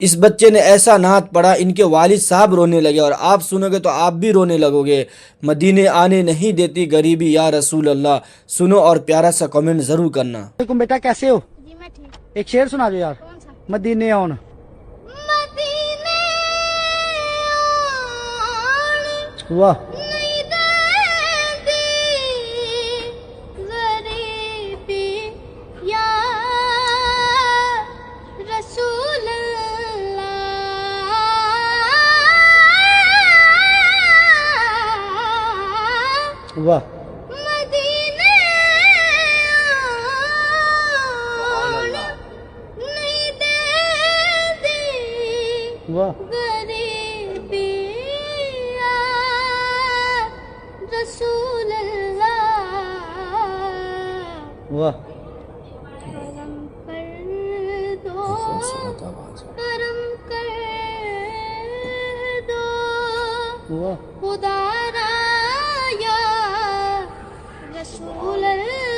اس بچے نے ایسا نعت پڑھا، ان کے والد صاحب رونے لگے، اور آپ سنو گے تو آپ بھی رونے لگو گے۔ مدینے آنے نہیں دیتی غریبی یا رسول اللہ، سنو اور پیارا سا کمنٹ ضرور کرنا۔ تم بیٹا کیسے ہو؟ جی میں ٹھیک۔ ایک شعر سنا دو یار۔ کون سا؟ مدینے آن۔ مدینے آن واہ نہیں دیتی غریبی یا رسول اللہ، واہ مدینے آن نہیں دیتی واہ غریبی یا رسول اللہ، واہ کرم کر دو، کرم کر دو واہ خدا را یا رسول اللہ۔